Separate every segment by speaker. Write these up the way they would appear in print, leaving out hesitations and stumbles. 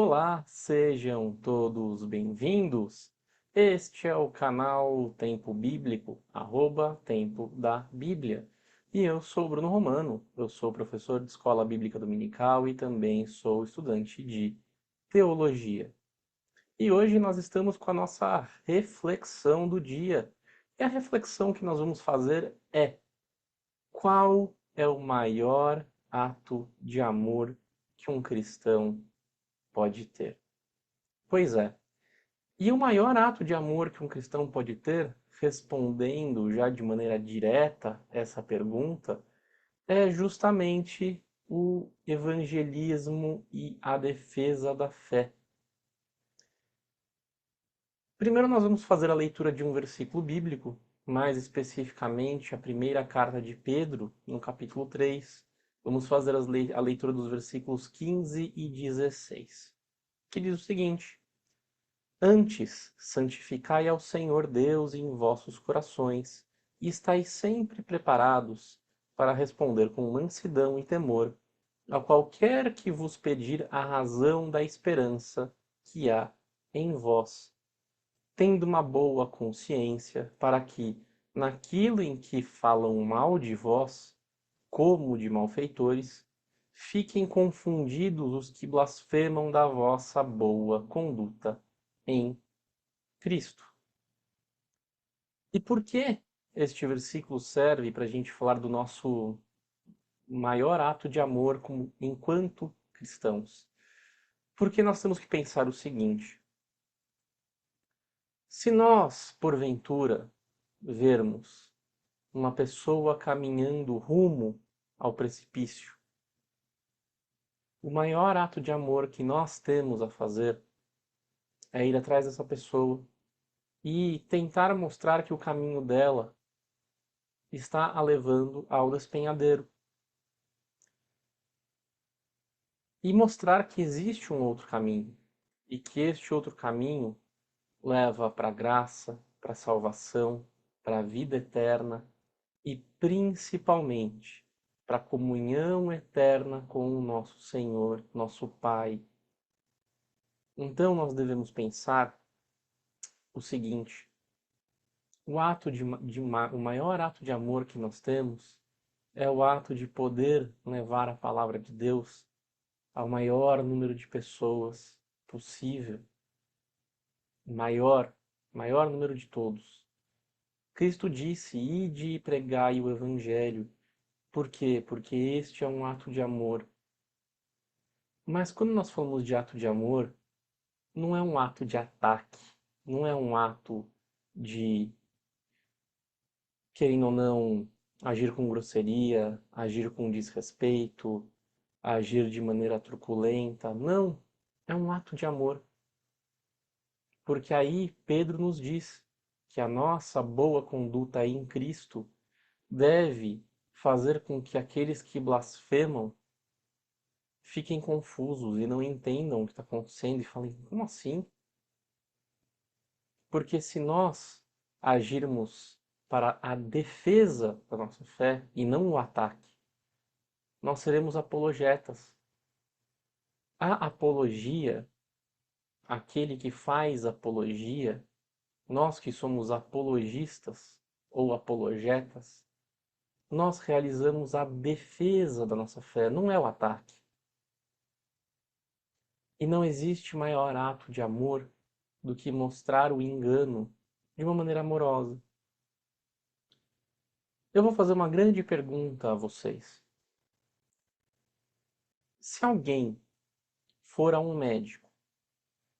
Speaker 1: Olá, sejam todos bem-vindos. Este é o canal Tempo Bíblico, Tempo da Bíblia. E eu sou o Bruno Romano, eu sou professor de Escola Bíblica Dominical e também sou estudante de Teologia. E hoje nós estamos com a nossa reflexão do dia. E a reflexão que nós vamos fazer é: qual é o maior ato de amor que um cristão pode ter? Pois é. E o maior ato de amor que um cristão pode ter, respondendo já de maneira direta essa pergunta, é justamente o evangelismo e a defesa da fé. Primeiro nós vamos fazer a leitura de um versículo bíblico, mais especificamente a primeira carta de Pedro, no capítulo 3. Vamos fazer a leitura dos versículos 15 e 16, que diz o seguinte: Antes, santificai ao Senhor Deus em vossos corações, e estais sempre preparados para responder com mansidão e temor a qualquer que vos pedir a razão da esperança que há em vós, tendo uma boa consciência, para que, naquilo em que falam mal de vós, como de malfeitores, fiquem confundidos os que blasfemam da vossa boa conduta em Cristo. E por que este versículo serve para a gente falar do nosso maior ato de amor enquanto cristãos? Porque nós temos que pensar o seguinte: se nós, porventura, vermos uma pessoa caminhando rumo ao precipício, o maior ato de amor que nós temos a fazer é ir atrás dessa pessoa e tentar mostrar que o caminho dela está a levando ao despenhadeiro. E mostrar que existe um outro caminho, e que este outro caminho leva para a graça, para a salvação, para a vida eterna e principalmente para a comunhão eterna com o nosso Senhor, nosso Pai. Então nós devemos pensar o seguinte: o maior ato de amor que nós temos é o ato de poder levar a palavra de Deus ao maior número de pessoas possível, maior número de todos. Cristo disse: ide e pregai o evangelho. Por quê? Porque este é um ato de amor. Mas quando nós falamos de ato de amor, não é um ato de ataque, não é um ato de, querendo ou não, agir com grosseria, agir com desrespeito, agir de maneira truculenta. Não, é um ato de amor. Porque aí Pedro nos diz que a nossa boa conduta em Cristo deve fazer com que aqueles que blasfemam fiquem confusos e não entendam o que está acontecendo e falem: como assim? Porque se nós agirmos para a defesa da nossa fé e não o ataque, nós seremos apologetas. A apologia, aquele que faz apologia, nós que somos apologistas ou apologetas, nós realizamos a defesa da nossa fé, não é o ataque. E não existe maior ato de amor do que mostrar o engano de uma maneira amorosa. Eu vou fazer uma grande pergunta a vocês. Se alguém for a um médico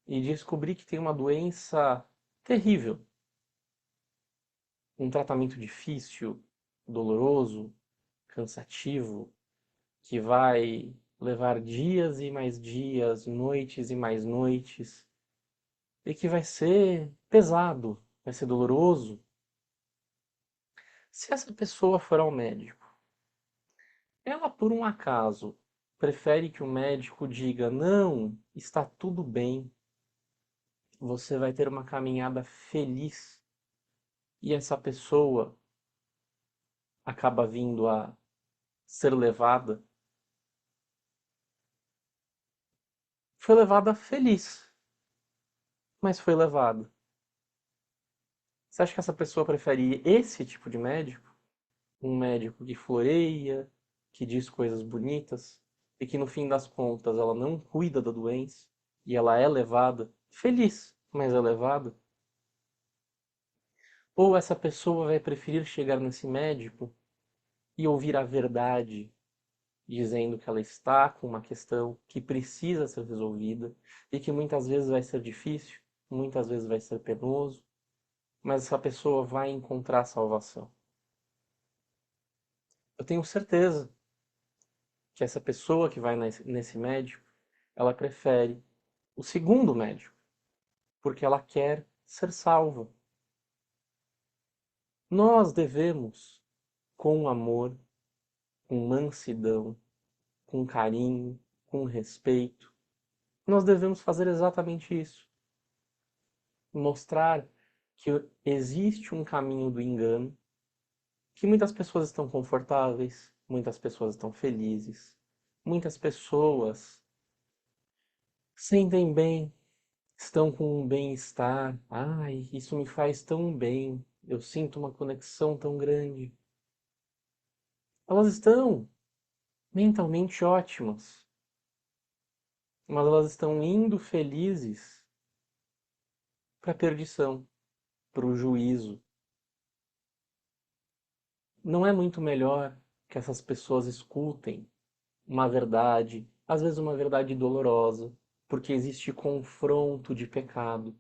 Speaker 1: e descobrir que tem uma doença terrível, um tratamento difícil, doloroso, cansativo, que vai levar dias e mais dias, noites e mais noites, e que vai ser pesado, vai ser doloroso. Se essa pessoa for ao médico, ela por um acaso prefere que o médico diga: não, está tudo bem, você vai ter uma caminhada feliz, e essa pessoa acaba vindo a ser levada foi levada feliz, mas foi levada. Você acha que essa pessoa prefere esse tipo de médico? Um médico que floreia, que diz coisas bonitas, e que no fim das contas ela não cuida da doença, e ela é levada feliz, mas é levada? Ou essa pessoa vai preferir chegar nesse médico e ouvir a verdade, dizendo que ela está com uma questão que precisa ser resolvida e que muitas vezes vai ser difícil, muitas vezes vai ser penoso, mas essa pessoa vai encontrar salvação. Eu tenho certeza que essa pessoa que vai nesse médico, ela prefere o segundo médico, porque ela quer ser salva. Nós devemos, com amor, com mansidão, com carinho, com respeito, nós devemos fazer exatamente isso. Mostrar que existe um caminho do engano, que muitas pessoas estão confortáveis, muitas pessoas estão felizes, muitas pessoas sentem bem, estão com um bem-estar. Ai, isso me faz tão bem. Eu sinto uma conexão tão grande. Elas estão mentalmente ótimas, mas elas estão indo felizes para a perdição, para o juízo. Não é muito melhor que essas pessoas escutem uma verdade, às vezes uma verdade dolorosa, porque existe confronto de pecado.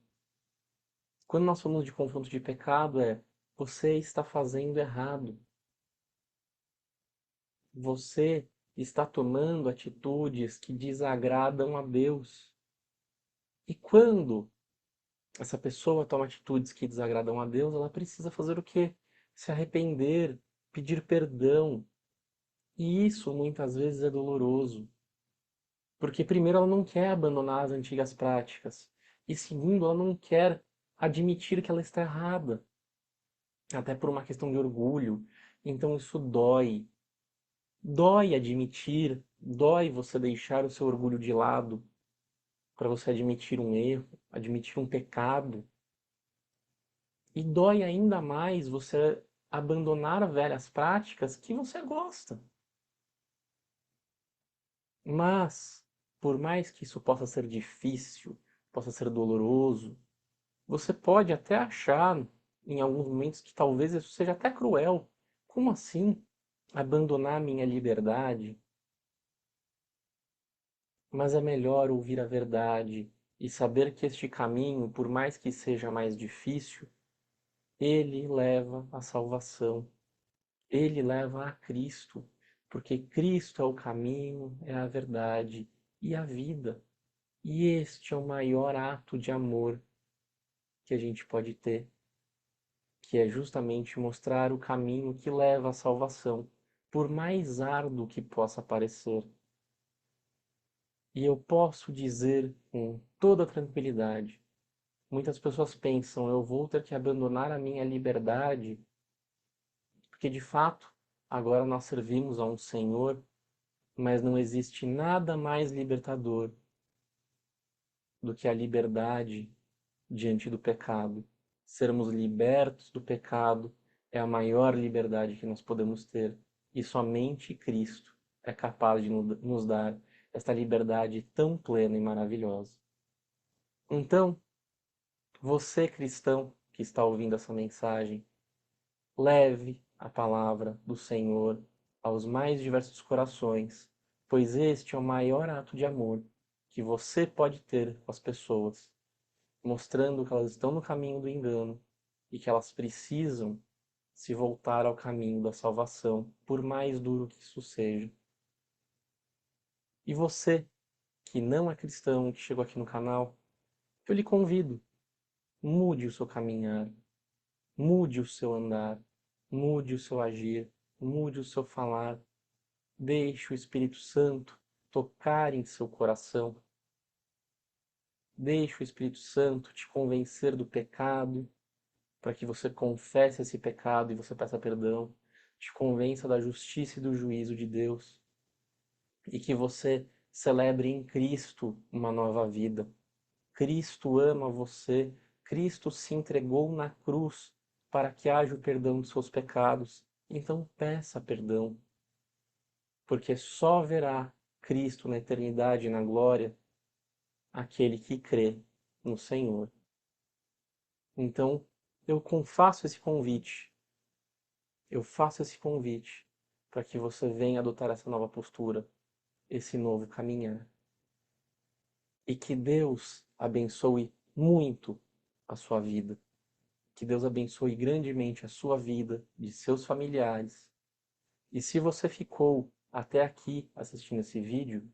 Speaker 1: Quando nós falamos de confronto de pecado, você está fazendo errado. Você está tomando atitudes que desagradam a Deus. E quando essa pessoa toma atitudes que desagradam a Deus, ela precisa fazer o quê? Se arrepender, pedir perdão. E isso muitas vezes é doloroso, porque primeiro ela não quer abandonar as antigas práticas, e segundo, ela não quer admitir que ela está errada, até por uma questão de orgulho. Então isso dói. Dói admitir, dói você deixar o seu orgulho de lado para você admitir um erro, admitir um pecado. E dói ainda mais você abandonar velhas práticas que você gosta. Mas, por mais que isso possa ser difícil, possa ser doloroso, você pode até achar em alguns momentos que talvez isso seja até cruel. Como assim? Abandonar minha liberdade? Mas é melhor ouvir a verdade e saber que este caminho, por mais que seja mais difícil, ele leva à salvação. Ele leva a Cristo, porque Cristo é o caminho, é a verdade e a vida. E este é o maior ato de amor que a gente pode ter, que é justamente mostrar o caminho que leva à salvação, por mais árduo que possa parecer. E eu posso dizer com toda tranquilidade, muitas pessoas pensam, eu vou ter que abandonar a minha liberdade, porque de fato, agora nós servimos a um Senhor, mas não existe nada mais libertador do que a liberdade diante do pecado. Sermos libertos do pecado é a maior liberdade que nós podemos ter. E somente Cristo é capaz de nos dar esta liberdade tão plena e maravilhosa. Então, você cristão que está ouvindo essa mensagem, leve a palavra do Senhor aos mais diversos corações, pois este é o maior ato de amor que você pode ter com as pessoas, mostrando que elas estão no caminho do engano e que elas precisam se voltar ao caminho da salvação, por mais duro que isso seja. E você, que não é cristão, que chegou aqui no canal, eu lhe convido, mude o seu caminhar, mude o seu andar, mude o seu agir, mude o seu falar, deixe o Espírito Santo tocar em seu coração, deixe o Espírito Santo te convencer do pecado, para que você confesse esse pecado e você peça perdão, te convença da justiça e do juízo de Deus, e que você Celebre em Cristo uma nova vida. Cristo ama você. Cristo se entregou na cruz para que haja o perdão dos seus pecados. Então peça perdão, porque só verá Cristo na eternidade e na glória aquele que crê no Senhor. Então, faço esse convite, eu faço esse convite para que você venha adotar essa nova postura, esse novo caminhar. E que Deus abençoe muito a sua vida. Que Deus abençoe grandemente a sua vida, de seus familiares. E se você ficou até aqui assistindo esse vídeo,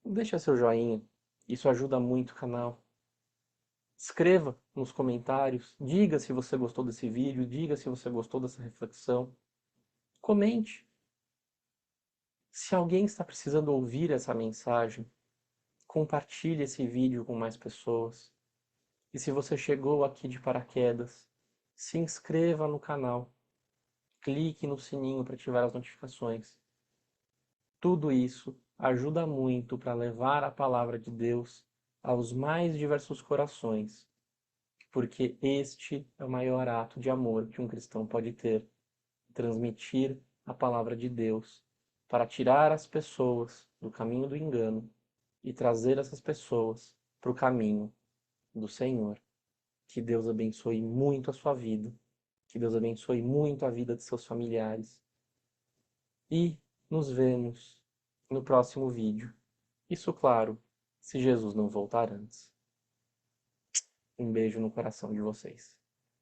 Speaker 1: deixa seu joinha. Isso ajuda muito o canal. Escreva nos comentários, diga se você gostou desse vídeo, diga se você gostou dessa reflexão. Comente. Se alguém está precisando ouvir essa mensagem, compartilhe esse vídeo com mais pessoas. E se você chegou aqui de paraquedas, se inscreva no canal. Clique no sininho para ativar as notificações. Tudo isso ajuda muito para levar a palavra de Deus aos mais diversos corações, porque este é o maior ato de amor que um cristão pode ter, transmitir a palavra de Deus para tirar as pessoas do caminho do engano e trazer essas pessoas para o caminho do Senhor. Que Deus abençoe muito a sua vida, que Deus abençoe muito a vida de seus familiares e nos vemos no próximo vídeo. Isso, claro, se Jesus não voltar antes. Um beijo no coração de vocês.